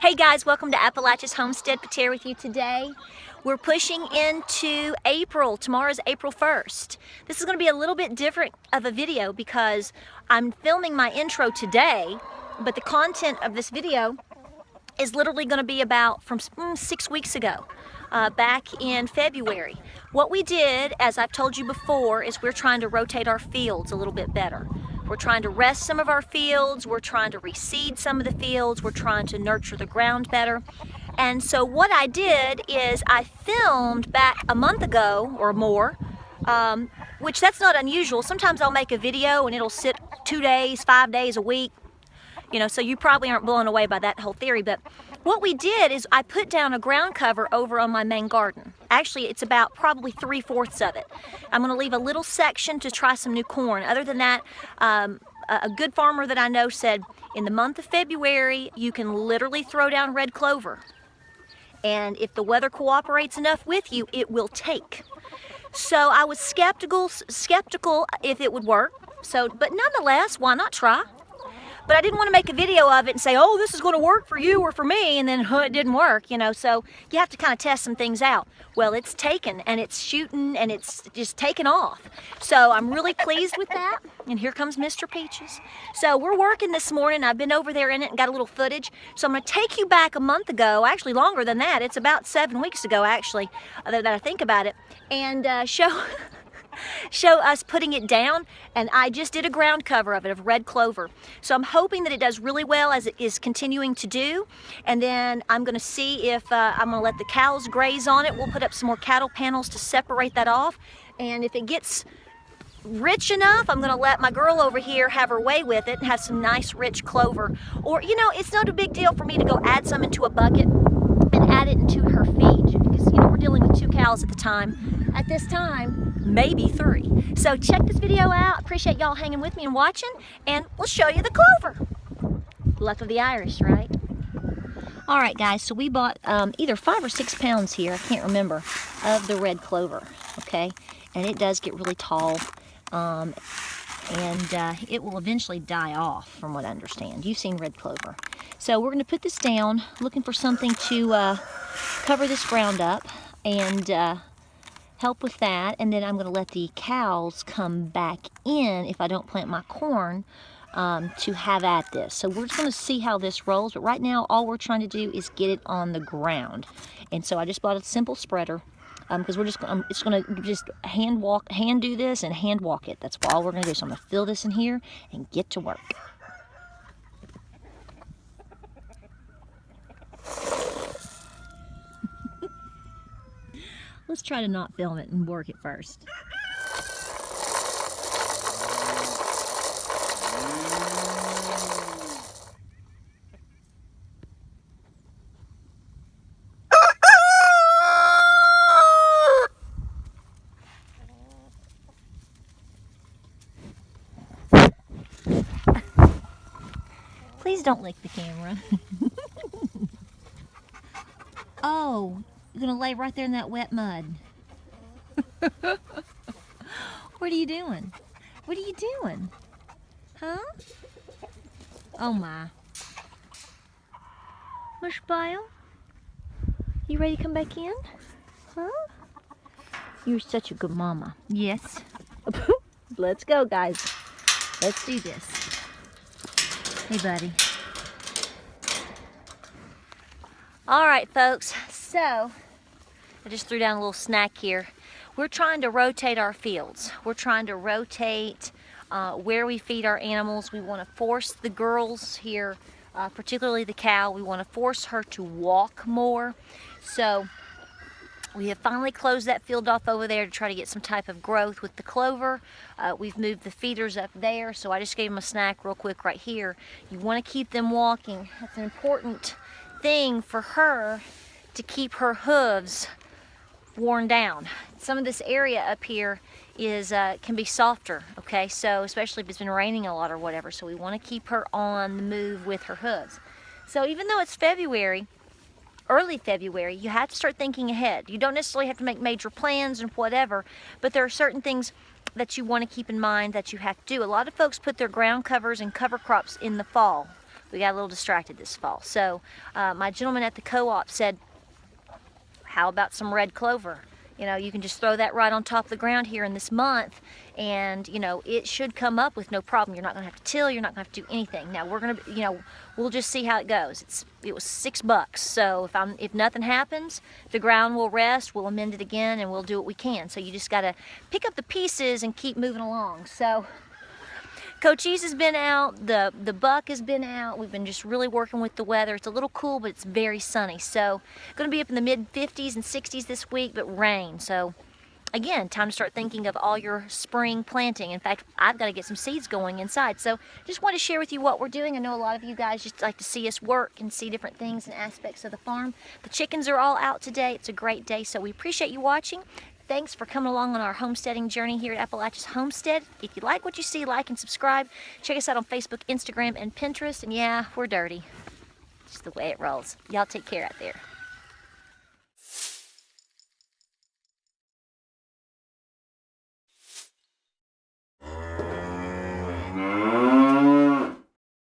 Hey guys, welcome to Appalachia's Homestead. Patara with you today. We're pushing into April. Tomorrow is April 1st. This is going to be a little bit different of a video because I'm filming my intro today, but the content of this video is literally going to be about from 6 weeks ago, back in February. What we did, as I've told you before, is we're trying to rotate our fields a little bit better. We're trying to rest some of our fields, we're trying to reseed some of the fields, we're trying to nurture the ground better. And so what I did is I filmed back a month ago or more, which that's not unusual. Sometimes I'll make a video and it'll sit 2 days, 5 days, a week, so you probably aren't blown away by that whole theory. But what we did is I put down a ground cover over on my main garden. Actually, it's about probably 3/4 of it. I'm going to leave a little section to try some new corn. Other than that, a good farmer that I know said in the month of February, you can literally throw down red clover. And if the weather cooperates enough with you, it will take. So I was skeptical if it would work. But nonetheless, why not try? But I didn't want to make a video of it and say, oh, this is going to work for you or for me, and then it didn't work, So you have to kind of test some things out. Well, it's taken, and it's shooting, and it's just taken off. So I'm really pleased with that. And here comes Mr. Peaches. So we're working this morning. I've been over there in it and got a little footage. So I'm going to take you back a month ago, actually longer than that. It's about 7 weeks ago, actually, that I think about it, and show us putting it down. And I just did a ground cover of it, of red clover. So I'm hoping that it does really well as it is continuing to do. And then I'm going to see if I'm going to let the cows graze on it. We'll put up some more cattle panels to separate that off. And if it gets rich enough, I'm going to let my girl over here have her way with it and have some nice rich clover. Or, it's not a big deal for me to go add some into a bucket and add it into her feed. Because, we're dealing with 2 cows at the time. At this time, maybe 3. So check this video out. Appreciate y'all hanging with me and watching, and we'll show you the clover. Luck of the Irish, right? All right, guys, so we bought either 5 or 6 pounds here, I can't remember, of the red clover, okay? And it does get really tall, and it will eventually die off, from what I understand. You've seen red clover. So we're going to put this down, looking for something to cover this ground up and help with that. And then I'm going to let the cows come back in if I don't plant my corn to have at this. So we're just going to see how this rolls. But right now, all we're trying to do is get it on the ground. And so I just bought a simple spreader because I'm just going to hand do this and hand walk it. That's all we're going to do. So I'm going to fill this in here and get to work. Let's try to not film it and work it first. Please don't lick the camera. Oh. You're going to lay right there in that wet mud. What are you doing? What are you doing? Huh? Oh my. Miss Bile? You ready to come back in? Huh? You're such a good mama. Yes. Let's go, guys. Let's do this. Hey, buddy. All right, folks. So, I just threw down a little snack here. We're trying to rotate our fields. We're trying to rotate where we feed our animals. We want to force the girls here, particularly the cow, we want to force her to walk more. So, we have finally closed that field off over there to try to get some type of growth with the clover. We've moved the feeders up there, so I just gave them a snack real quick right here. You want to keep them walking. That's an important thing for her, to keep her hooves worn down. Some of this area up here is can be softer, okay? So especially if it's been raining a lot or whatever. So we want to keep her on the move with her hooves. So even though it's February, early February, you have to start thinking ahead. You don't necessarily have to make major plans and whatever, but there are certain things that you want to keep in mind that you have to do. A lot of folks put their ground covers and cover crops in the fall. we got a little distracted this fall. So my gentleman at the co-op said, how about some red clover? You know, you can just throw that right on top of the ground here in this month, and you know, it should come up with no problem. You're not gonna have to till, you're not gonna have to do anything. Now we're gonna, you know, we'll just see how it goes. It was $6, so if nothing happens, the ground will rest, we'll amend it again, and we'll do what we can. So you just gotta pick up the pieces and keep moving along. So Cochise has been out, the buck has been out. We've been just really working with the weather. It's a little cool, but it's very sunny. So going to be up in the mid 50s and 60s this week, but rain. So again, time to start thinking of all your spring planting. In fact, I've got to get some seeds going inside. So just want to share with you what we're doing. I know a lot of you guys just like to see us work and see different things and aspects of the farm. The chickens are all out today. It's a great day, so we appreciate you watching. Thanks for coming along on our homesteading journey here at Appalachia's Homestead. If you like what you see, like and subscribe. Check us out on Facebook, Instagram, and Pinterest. And yeah, we're dirty. Just the way it rolls. Y'all take care out there.